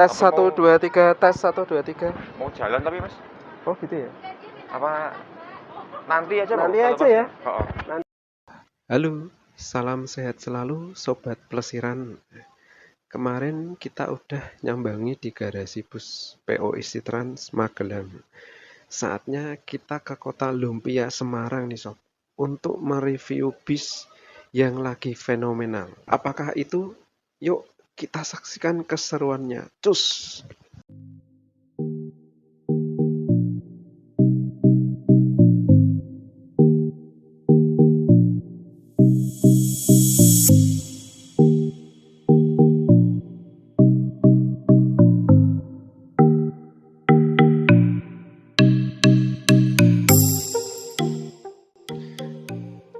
Tes Apa 1 2 3, tes 1 2 3. Mau jalan tapi Mas? Oh gitu ya. Apa nanti aja Nanti kalau aja pas- ya. Oh. Halo, salam sehat selalu sobat pelesiran. Kemarin kita udah nyambangi di garasi bus PO Isi Trans Magelang. Saatnya kita ke kota Lumpia Semarang nih sob, untuk mereview bis yang lagi fenomenal. Apakah itu? Yuk kita saksikan keseruannya. Cus!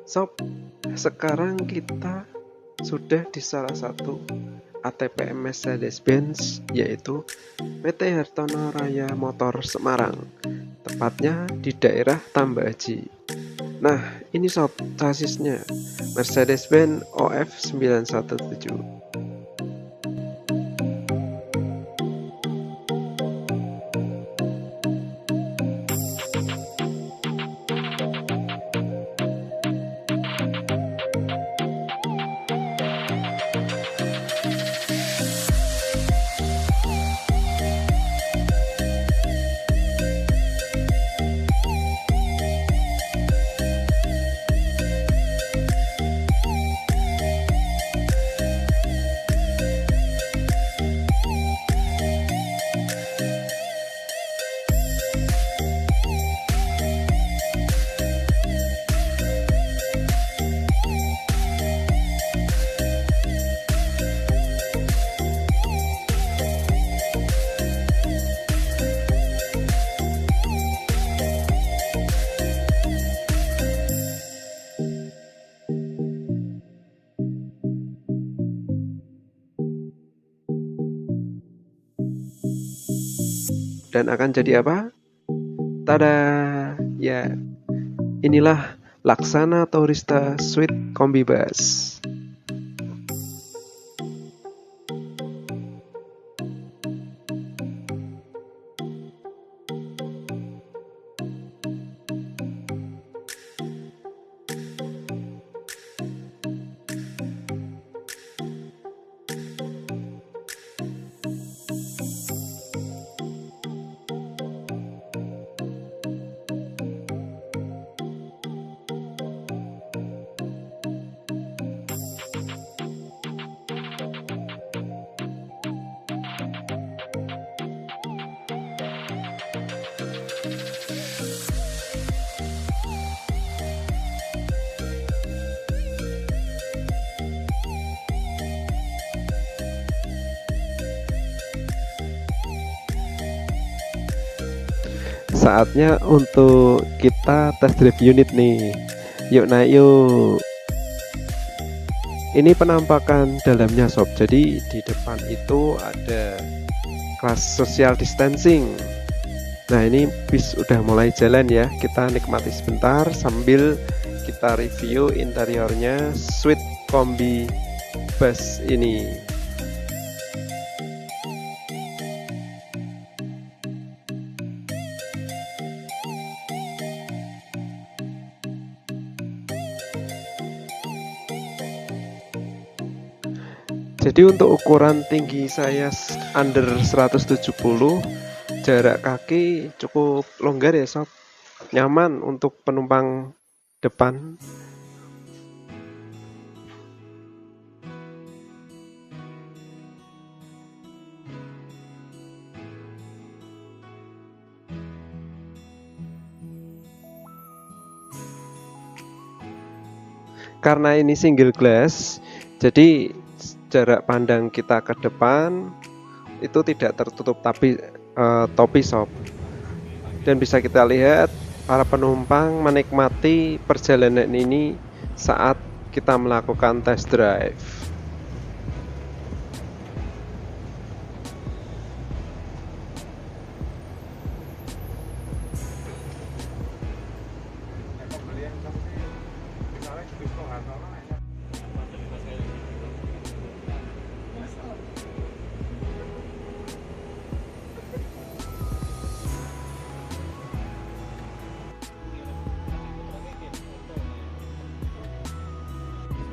Sob, sekarang kita sudah di salah satu ATPM Mercedes-Benz, yaitu PT Hartono Raya Motor Semarang, tepatnya di daerah Tambak Haji. Nah, ini sob, chassisnya Mercedes-Benz OF 917. Dan akan jadi apa? Tada! Ya, inilah Laksana Tourista Suite Kombi Bus. Saatnya untuk kita test drive unit nih. Yuk naik yuk. Ini penampakan dalamnya sob. Jadi di depan itu ada kelas social distancing. Nah ini bis udah mulai jalan ya. Kita nikmati sebentar sambil kita review interiornya Suite Kombi Bus ini. Jadi untuk ukuran tinggi saya under 170, jarak kaki cukup longgar ya sob, nyaman untuk penumpang depan. Karena ini single glass, jadi jarak pandang kita ke depan itu tidak tertutup topi sob. Dan bisa kita lihat para penumpang menikmati perjalanan ini saat kita melakukan test drive.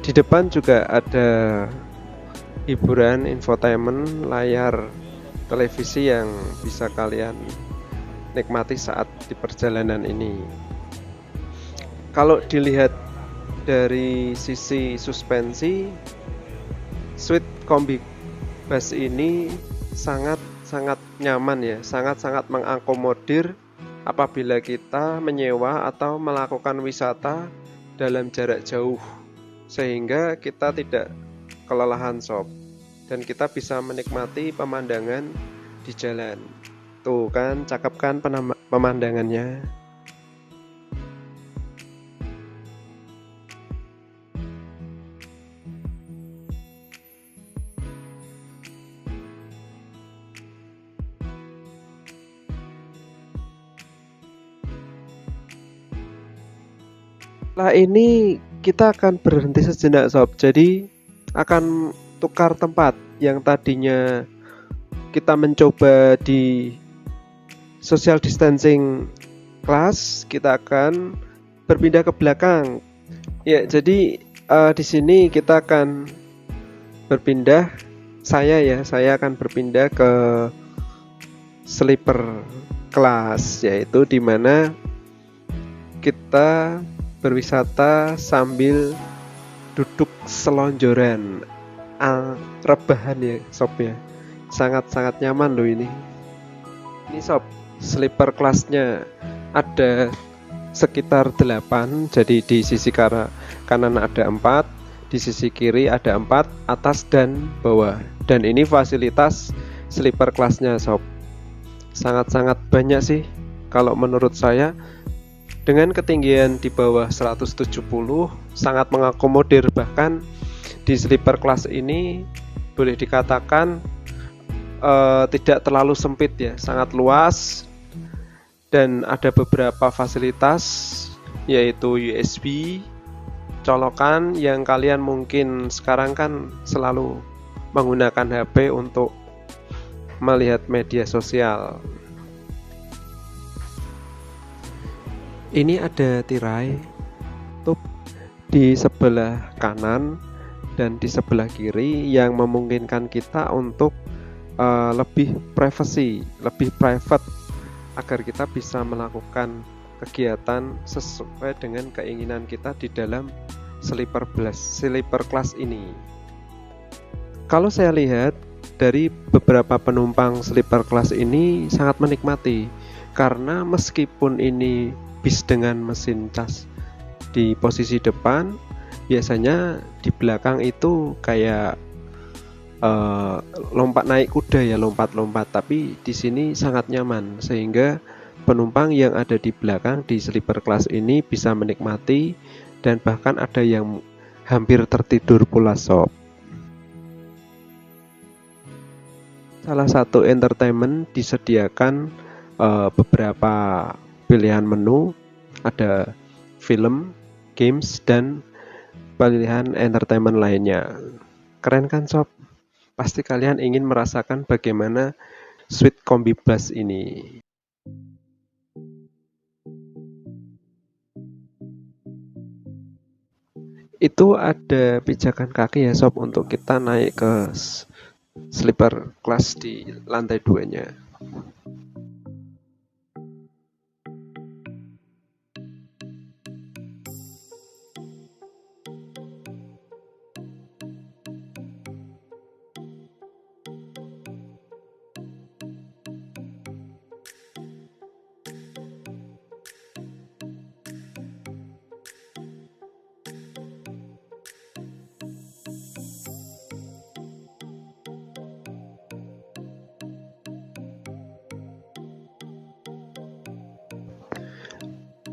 Di depan juga ada hiburan infotainment layar televisi yang bisa kalian nikmati saat di perjalanan ini. Kalau dilihat dari sisi suspensi, Sweet Combi Bus ini sangat nyaman ya, sangat mengakomodir apabila kita menyewa atau melakukan wisata dalam jarak jauh, sehingga kita tidak kelelahan sob, dan kita bisa menikmati pemandangan di jalan. Tuh kan, cakep kan pemandangannya. Setelah ini kita akan berhenti sejenak sob, jadi akan tukar tempat. Yang tadinya kita mencoba di social distancing kelas, kita akan berpindah ke belakang. Ya, jadi di sini kita akan berpindah. Saya akan berpindah ke sleeper kelas, yaitu dimana kita berwisata sambil duduk selonjoran, rebahan ya sob ya. Sangat nyaman loh ini. Ini sob, sleeper kelasnya ada sekitar 8, jadi di sisi kanan ada 4, di sisi kiri ada 4, atas dan bawah. Dan ini fasilitas sleeper kelasnya sob. Sangat banyak sih kalau menurut saya. Dengan ketinggian di bawah 170 sangat mengakomodir, bahkan di sleeper kelas ini boleh dikatakan tidak terlalu sempit ya, sangat luas, dan ada beberapa fasilitas yaitu USB, colokan yang kalian mungkin sekarang kan selalu menggunakan HP untuk melihat media sosial. Ini ada tirai tutup di sebelah kanan dan di sebelah kiri yang memungkinkan kita untuk lebih privacy, lebih private, agar kita bisa melakukan kegiatan sesuai dengan keinginan kita di dalam sleeper class ini. Kalau saya lihat dari beberapa penumpang sleeper class ini sangat menikmati, karena meskipun ini bis dengan mesin cas di posisi depan, biasanya di belakang itu kayak lompat naik kuda ya, lompat-lompat, tapi di sini sangat nyaman sehingga penumpang yang ada di belakang di sleeper class ini bisa menikmati, dan bahkan ada yang hampir tertidur pula sob. Salah satu entertainment disediakan beberapa pilihan menu, ada film, games, dan pilihan entertainment lainnya. Keren kan sob? Pasti kalian ingin merasakan bagaimana Sweet Combi Bus ini. Itu ada pijakan kaki ya sob, untuk kita naik ke sleeper class di lantai 2-nya.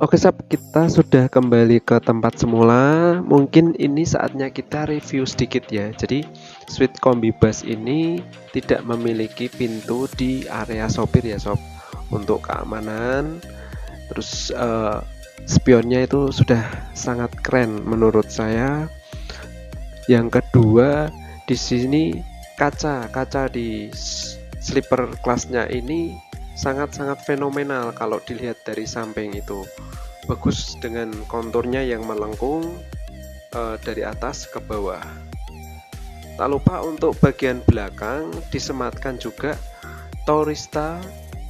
Oke sob, kita sudah kembali ke tempat semula. Mungkin ini saatnya kita review sedikit ya. Jadi Sweet Combi Bus ini tidak memiliki pintu di area sopir ya sob, untuk keamanan. Terus spionnya itu sudah sangat keren menurut saya. Yang kedua, di sini kaca di sleeper kelasnya ini sangat fenomenal kalau dilihat dari samping itu. Bagus dengan konturnya yang melengkung, dari atas ke bawah. Tak lupa untuk bagian belakang disematkan juga Tourista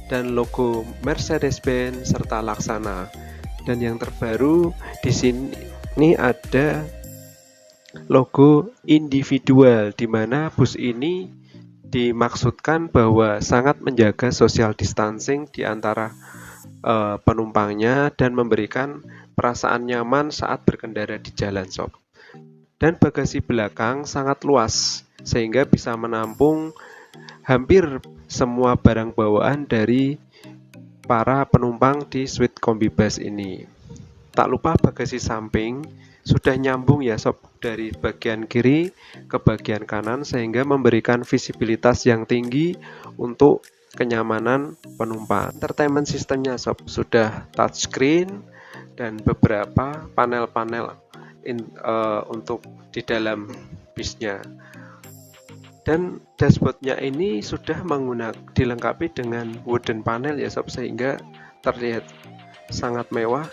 dan logo Mercedes-Benz serta Laksana. Dan yang terbaru di sini ada logo individual, di mana bus ini dimaksudkan bahwa sangat menjaga social distancing di antara penumpangnya dan memberikan perasaan nyaman saat berkendara di jalan, sob. Dan bagasi belakang sangat luas sehingga bisa menampung hampir semua barang bawaan dari para penumpang di suite kombi bus ini. Tak lupa bagasi samping sudah nyambung ya sob, dari bagian kiri ke bagian kanan sehingga memberikan visibilitas yang tinggi untuk kenyamanan penumpang. Entertainment sistemnya sob sudah touchscreen dan beberapa panel-panel untuk di dalam bisnya. Dan dashboardnya ini sudah dilengkapi dengan wooden panel ya sob, sehingga terlihat sangat mewah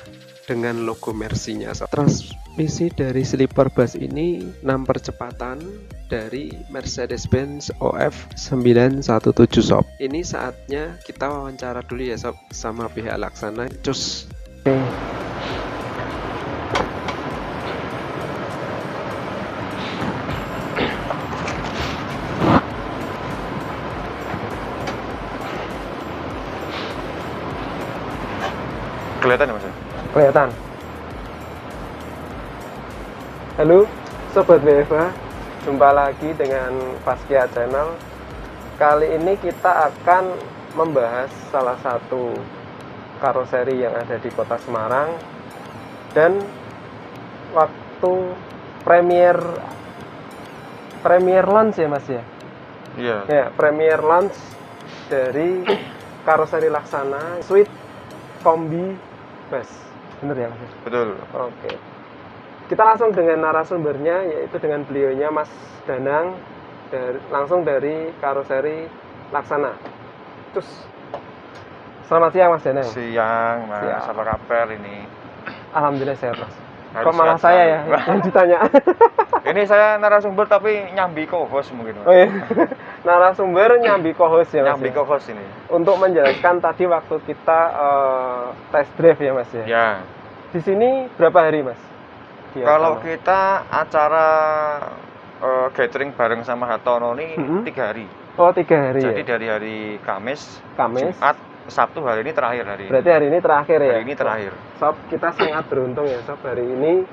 dengan logo Mercy-nya sob. Transmisi dari sleeper bus ini 6 percepatan dari Mercedes-Benz OF 917 sob. Ini saatnya kita wawancara dulu ya sob sama pihak Laksana. Cus. Kelihatan ya Mas? Kelihatan. Halo Sobat WFH, jumpa lagi dengan Paskia Channel. Kali ini kita akan membahas salah satu karoseri yang ada di kota Semarang. Dan waktu premier launch ya Mas ya? Iya. Ya, premier launch dari karoseri Laksana Suite Kombi Bus. Bener ya Mas? Betul. Oke. Kita langsung dengan narasumbernya, yaitu dengan beliaunya Mas Danang, langsung dari karoseri Laksana. Terus, selamat siang Mas Danang. Siang Mas, Siang. apa kabar ini? Alhamdulillah sehat Mas. Harus Kok malah sehat saya ya selalu. yang ditanya? Ini saya narasumber tapi nyambi co-host mungkin Mas. Oh iya. Narasumber nyambi co-host ya Mas. Nyambi Ya? co-host ini. Untuk menjelaskan tadi waktu kita test drive ya Mas ya. Ya. Di sini berapa hari Mas? Di Kalau Asana? kita acara gathering bareng sama Hartono ini 3 hari. Oh 3 hari Jadi ya? dari hari Kamis, Kamis. Jumat, Sabtu, hari ini terakhir hari Berarti hari ini terakhir ya? Hari ini terakhir. Sob, kita sangat beruntung ya Sob. Hari ini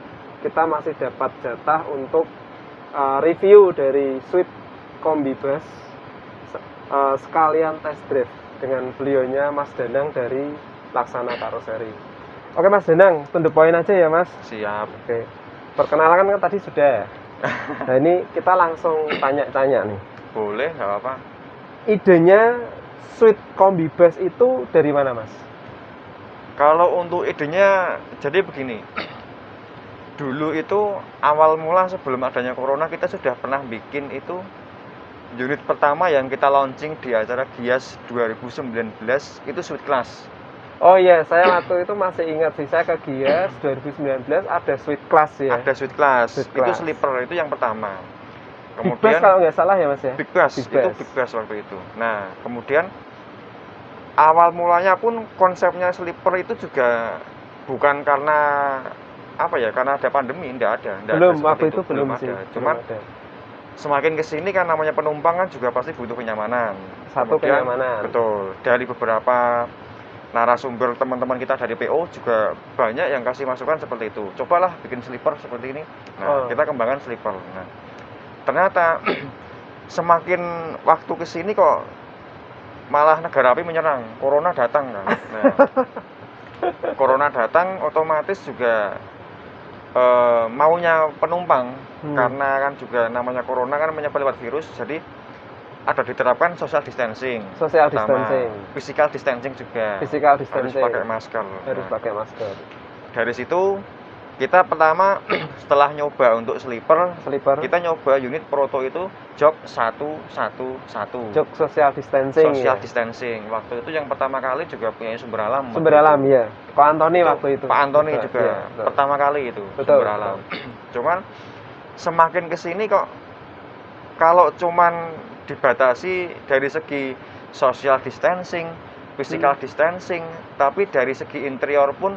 kita masih dapat jatah untuk review dari suite kombi bus sekalian test drive dengan beliaunya Mas Danang dari Laksana Karoseri. Oke Mas Danang, to the point aja ya Mas. Siap. Oke, perkenalan kan tadi sudah. Nah ini kita langsung tanya-tanya nih. Boleh, nggak apa-apa. Idenya suite kombi bus itu dari mana Mas? Kalau untuk idenya, jadi begini. Dulu itu awal mula sebelum adanya corona kita sudah pernah bikin itu unit pertama yang kita launching di acara Gias 2019 itu suite class. Oh iya, saya waktu itu masih ingat sih, saya ke Gias 2019 ada suite class ya. Ada suite class. Suite Itu class. sleeper itu yang pertama. Big Bus kalau nggak salah ya Mas ya? Big Bus, Big itu Bus. Big Bus waktu itu. Nah, kemudian awal mulanya pun konsepnya sleeper itu juga bukan karena apa ya, karena ada pandemi, enggak ada. Belum, seperti waktu itu belum sih. ada. belum Cuman ada. semakin kesini kan namanya penumpang kan juga pasti butuh kenyamanan. Satu Kemudian, kenyamanan. Betul. Dari beberapa narasumber teman-teman kita dari PO juga banyak yang kasih masukan seperti itu. Cobalah bikin sleeper seperti ini. Nah, kita kembangkan sleeper. Nah, ternyata semakin waktu kesini kok malah negara api menyerang, corona datang kan. Nah, corona datang otomatis juga maunya penumpang karena kan juga namanya corona kan menyebar lewat virus, jadi ada diterapkan social distancing. Social distancing. Physical distancing juga. Physical distancing. Harus pakai masker. Harus pakai masker. Dari situ Kita pertama setelah nyoba untuk sleeper, Sleeper. kita nyoba unit proto itu jok 111. Jok social distancing. Social ya. distancing. Waktu itu yang pertama kali juga punya Sumber Alam. Sumber Alam ya. Pak Antoni waktu itu. Pak Antoni betul, juga ya, betul. pertama kali itu Betul, Sumber Alam. Cuman semakin kesini kok kalau cuman dibatasi dari segi social distancing, physical distancing, tapi dari segi interior pun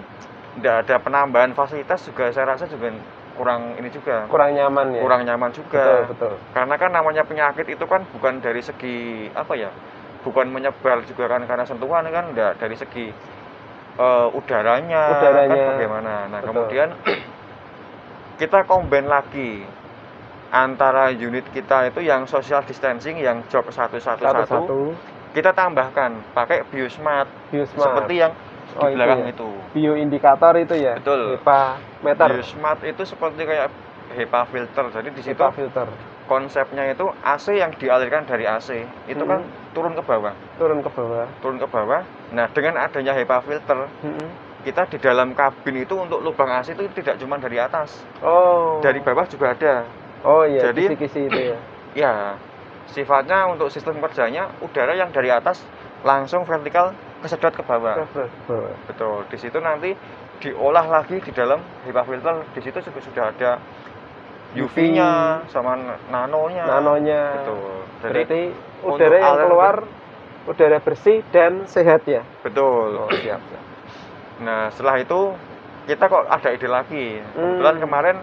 tidak ada penambahan fasilitas juga, saya rasa juga kurang ini juga. Kurang nyaman ya. Kurang nyaman juga. Betul. Karena kan namanya penyakit itu kan bukan dari segi apa ya? Bukan menyebar juga kan karena sentuhan kan, enggak, dari segi udaranya kan bagaimana. Nah, kemudian kita combine lagi antara unit kita itu yang social distancing, yang jok 111, kita tambahkan pakai biosmart. Seperti yang di belakang itu. Bioindikator itu ya. Betul. HEPA meter. Biosmart itu seperti kayak HEPA filter. Jadi di situ filter. Konsepnya itu AC yang dialirkan dari AC itu kan turun ke bawah. Turun ke bawah. Nah, dengan adanya HEPA filter, kita di dalam kabin itu untuk lubang AC itu tidak cuma dari atas. Dari bawah juga ada. Oh iya, jadi kisi-kisi itu ya. Ya, sifatnya untuk sistem kerjanya udara yang dari atas langsung vertikal kesedot ke bawah. Betul. Di situ nanti diolah lagi di dalam HEPA filter. Di situ juga sudah ada UV-nya sama nanonya. Betul. Jadi berarti udara yang keluar udara bersih dan sehat ya. Betul. Siap. Nah, setelah itu kita kok ada ide lagi. Kebetulan kemarin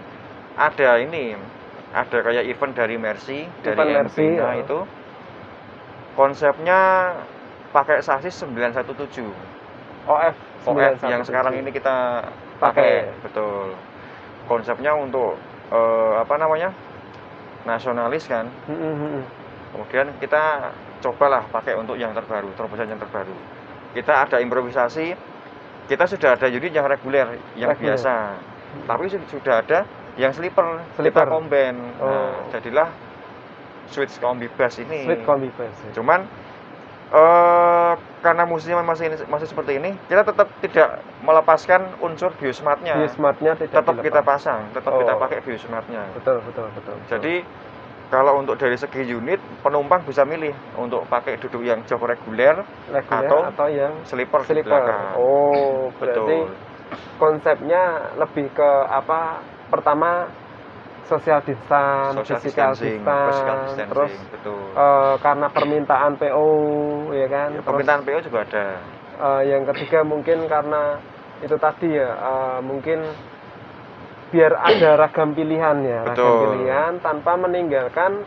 ada kayak event dari Mercy, dari MV-nya itu. Konsepnya pakai sasis 917. OF yang sekarang ini kita pakai. Betul. Konsepnya untuk nasionalis kan. Kemudian kita cobalah pakai untuk yang terbaru, terobosan yang terbaru. Kita ada improvisasi. Kita sudah ada unit yang reguler, yang biasa. Tapi sudah ada yang sleeper. Kita combine. Nah, jadilah switch kombi bass ini. Cuman karena musimnya masih seperti ini, kita tetap tidak melepaskan unsur biosmartnya. Tetap kita pasang, tetap kita pakai biosmartnya. Betul. Jadi kalau untuk dari segi unit, penumpang bisa milih untuk pakai duduk yang jok reguler atau yang sleeper. Di belakang. Berarti konsepnya lebih ke pertama social distance, physical distance, terus betul. Karena permintaan PO ya kan. Permintaan PO juga ada. Yang ketiga mungkin karena itu tadi ya, mungkin biar ada ragam pilihan ya, tanpa meninggalkan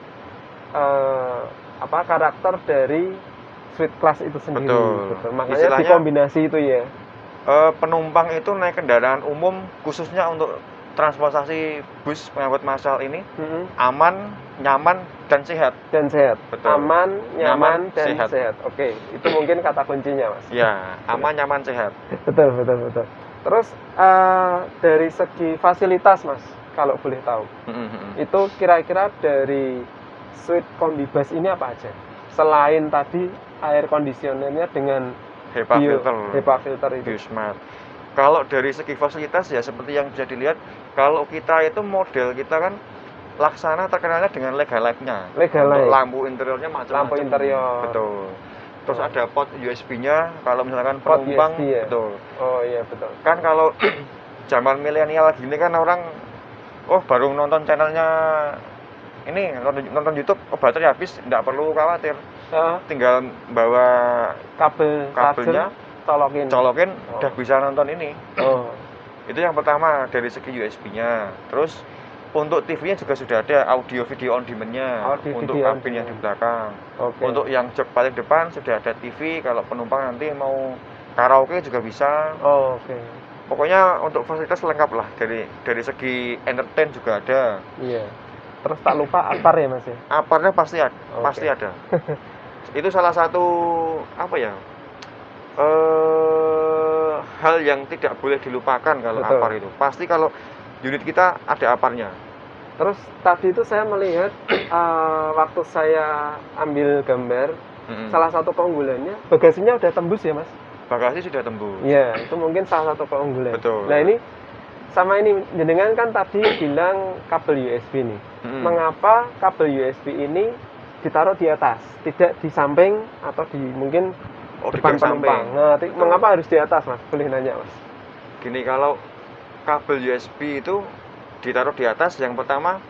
karakter dari suite class itu sendiri. Betul. Makanya dikombinasi itu ya. Penumpang itu naik kendaraan umum khususnya untuk transportasi bus pengangkut massal ini aman, nyaman, dan sehat. Betul. Aman, nyaman, dan sehat. Oke, itu mungkin kata kuncinya, Mas. Ya, aman, nyaman, sehat. Betul. Terus dari segi fasilitas, Mas, kalau boleh tahu, itu kira-kira dari suite kombi bus ini apa aja? Selain tadi air conditionernya dengan HEPA filter itu. Biosmart. Kalau dari segi fasilitas ya seperti yang bisa dilihat, kalau kita itu model kita kan Laksana terkenalnya dengan Lega Light-nya. Lampu interiornya macam-macam. Lampu interior. Betul. Terus ada port USB-nya kalau misalkan penumpang. USB, ya? Betul. Oh iya betul. Kan kalau zaman milenial gini kan orang baru nonton channelnya ini nonton YouTube, baterai habis, tidak perlu khawatir. Tinggal bawa kabelnya, colokin udah bisa nonton ini. Itu yang pertama dari segi USB-nya. Terus untuk TV-nya juga sudah ada audio video on demand-nya untuk kabin yang di belakang. Untuk yang jok paling depan sudah ada TV, kalau penumpang nanti mau karaoke juga bisa. Pokoknya untuk fasilitas lengkap lah, dari segi entertain juga ada. Iya. Terus tak lupa apar ya Mas ya? Aparnya pasti ada. Itu salah satu hal yang tidak boleh dilupakan kalau apar itu. Pasti kalau unit kita ada aparnya. Terus tadi itu saya melihat waktu saya ambil gambar, salah satu keunggulannya bagasinya udah tembus ya Mas? Bagasi sudah tembus. Iya, itu mungkin salah satu keunggulan. Betul. Nah ini sama ini jenengan kan tadi bilang kabel USB nih. Mengapa kabel USB ini ditaruh di atas, tidak di samping atau di mungkin depan penumpang? Nah, mengapa harus di atas, Mas? Boleh nanya, Mas? Gini, kalau kabel USB itu ditaruh di atas, yang pertama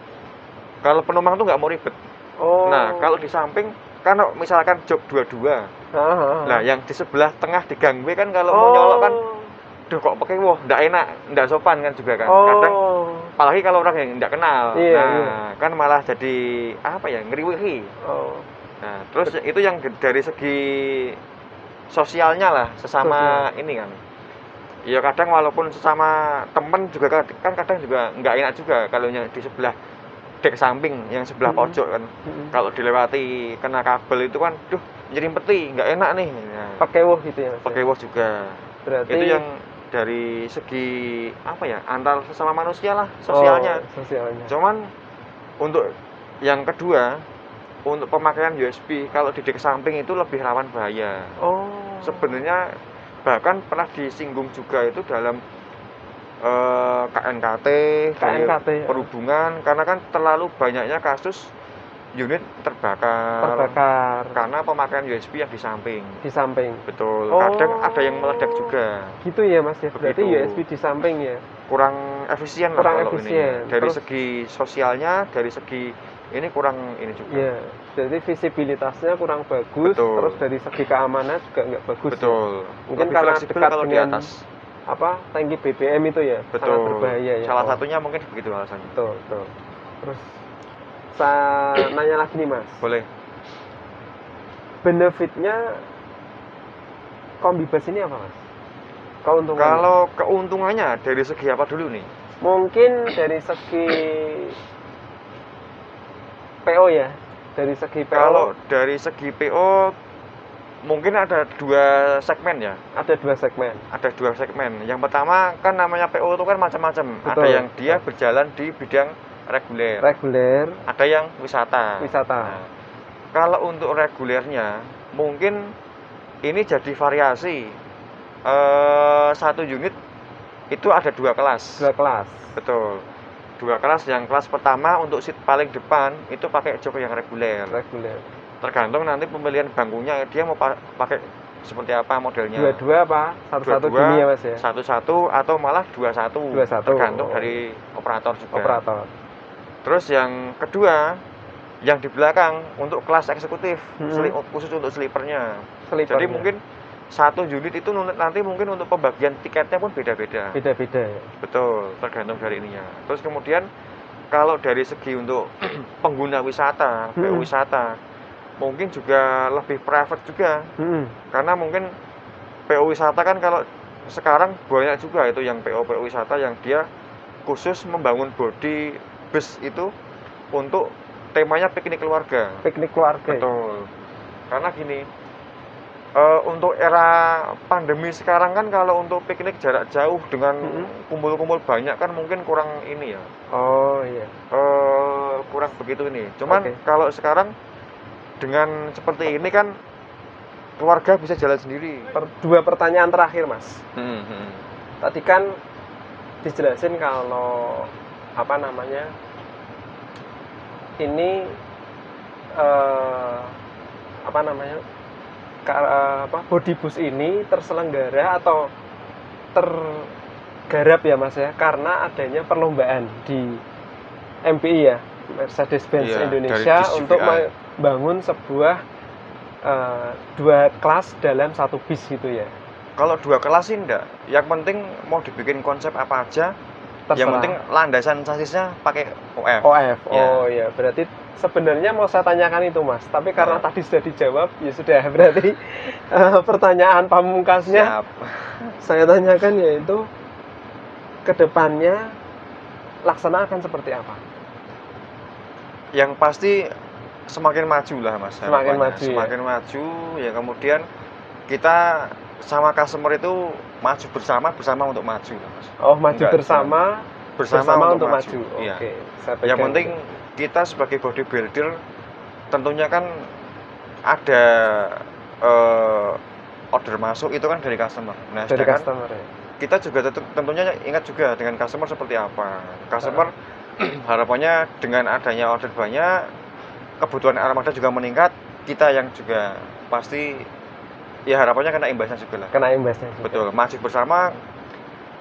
kalau penumpang tuh nggak mau ribet. Nah, kalau di samping kan misalkan jok dua-dua. Nah, yang di sebelah tengah di gangway kan kalau mau nyolok kan, duh kok pakai wah, nggak enak, nggak sopan kan juga kan. Kadang apalagi kalau orang yang nggak kenal. Kan malah jadi apa ya, ngeriwiri. Nah, terus itu yang dari segi sosialnya lah, sesama ini kan. Ya kadang walaupun sesama temen juga kan kadang juga nggak enak juga kalau di sebelah dek samping yang sebelah pojok kan. Kalau dilewati kena kabel itu kan, duh nyerimpeti, nggak enak nih. Nah, pakai woh gitu ya, Mas? Pakai woh juga. Berarti itu yang dari segi apa ya, antar sesama manusia lah, sosialnya. Sosialnya. Cuman untuk yang kedua, untuk pemakaian USB kalau di dek samping itu lebih rawan bahaya. Sebenarnya bahkan pernah disinggung juga itu dalam KNKT perhubungan, karena kan terlalu banyaknya kasus unit terbakar karena pemakaian USB yang di samping. Betul. Kadang ada yang meledak juga. Gitu ya, Mas ya. Berarti USB di samping ya kurang efisien lah kalau ini. Dari segi sosialnya, dari segi ini kurang ini juga. Iya. Jadi visibilitasnya kurang bagus. Betul. Terus dari segi keamanan juga nggak bagus. Betul. Ya? Mungkin karena dekat kalau dengan di atas tangki BBM itu ya. Betul. Sangat berbahaya ya. Salah satunya mungkin begitu alasannya. Betul. Terus saya nanya lagi nih, Mas. Boleh. Benefitnya Kombibus ini apa, Mas? Keuntungannya? Kalau keuntungannya dari segi apa dulu nih? Mungkin dari segi PO ya. Dari segi PO. Kalau dari segi PO mungkin ada dua segmen ya. Ada dua segmen. Yang pertama kan namanya PO itu kan macam-macam. Ada yang dia berjalan di bidang reguler. Ada yang wisata. Nah, kalau untuk regulernya mungkin ini jadi variasi. Satu unit itu ada dua kelas. Betul. Dua kelas. Yang kelas pertama untuk seat paling depan itu pakai jok yang reguler. Tergantung nanti pemilihan bangkunya, dia mau pakai seperti apa modelnya. Dua-dua apa? Satu-satu gini ya, Mas ya? Satu-satu atau malah dua-satu. Tergantung dari operator juga. Terus yang kedua, yang di belakang untuk kelas eksekutif, khusus untuk sleepernya. Jadi mungkin satu unit itu nanti mungkin untuk pembagian tiketnya pun beda-beda ya? Betul, tergantung dari ininya. Terus kemudian kalau dari segi untuk pengguna wisata, PO wisata, mungkin juga lebih private juga. Karena mungkin PO wisata kan kalau sekarang banyak juga itu yang PO wisata yang dia khusus membangun bodi bus itu untuk temanya piknik keluarga. Betul. Karena gini, untuk era pandemi sekarang kan kalau untuk piknik jarak jauh dengan kumpul-kumpul banyak kan mungkin kurang ini ya. Kurang begitu ini. Cuman kalau sekarang dengan seperti ini kan keluarga bisa jalan sendiri. Dua pertanyaan terakhir, Mas. Tadi kan dijelasin kalau ini body bus ini terselenggara atau tergarap ya, Mas ya, karena adanya perlombaan di MPI ya, Mercedes-Benz Indonesia, untuk membangun sebuah dua kelas dalam satu bis gitu ya. Kalau dua kelas sih enggak. Yang penting mau dibikin konsep apa aja. Terserah. Yang penting landasan sasisnya pakai OF. Ya, berarti sebenarnya mau saya tanyakan itu, Mas. Tapi karena tadi sudah dijawab, ya sudah. Berarti pertanyaan pamungkasnya saya tanyakan yaitu kedepannya laksana akan seperti apa? Yang pasti semakin maju lah, Mas. Semakin maju ya, kemudian kita sama customer itu maju bersama untuk maju, Mas. Maju bersama untuk maju. Oke. Yang penting kita sebagai bodybuilder tentunya kan ada order masuk itu kan dari customer. Nah, dari customer ya. kita juga tentunya ingat juga dengan customer seperti apa. Customer harapannya dengan adanya order banyak, kebutuhan armada juga meningkat, kita yang juga pasti ya harapannya kena imbasnya juga lah. Kena imbasnya juga. Betul, maju bersama,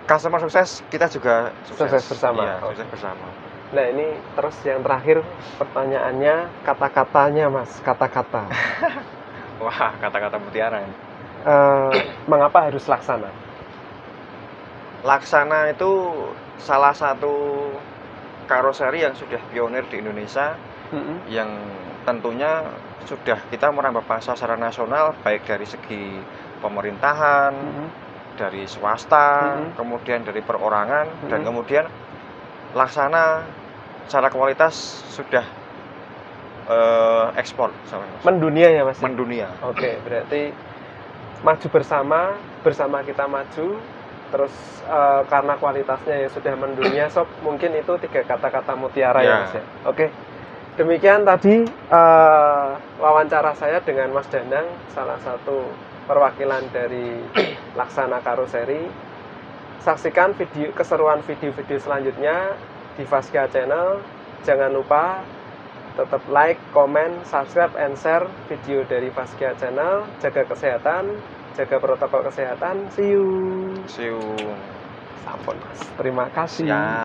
customer sukses, kita juga Sukses bersama. Iya, sukses bersama. Nah, ini terus yang terakhir pertanyaannya, kata-katanya Mas, kata-kata. Wah, kata-kata mutiara ini. Mengapa harus Laksana? Laksana itu salah satu karoseri yang sudah pionir di Indonesia, yang tentunya sudah kita merambah pasar secara nasional, baik dari segi pemerintahan, dari swasta, kemudian dari perorangan, dan kemudian Laksana secara kualitas sudah ekspor. Mendunia ya Mas? Mendunia. Oke, berarti maju bersama kita maju, terus karena kualitasnya yang sudah mendunia, sob, mungkin itu 3 kata-kata mutiara ya Mas ya. Oke, demikian tadi wawancara saya dengan Mas Danang, salah satu perwakilan dari Laksana Karoseri. Saksikan keseruan video-video selanjutnya di Vaskia Channel. Jangan lupa tetap like, comment, subscribe, and share video dari Vaskia Channel. Jaga kesehatan, jaga protokol kesehatan. See you. See you. Sampun Mas. Terima kasih. Ya.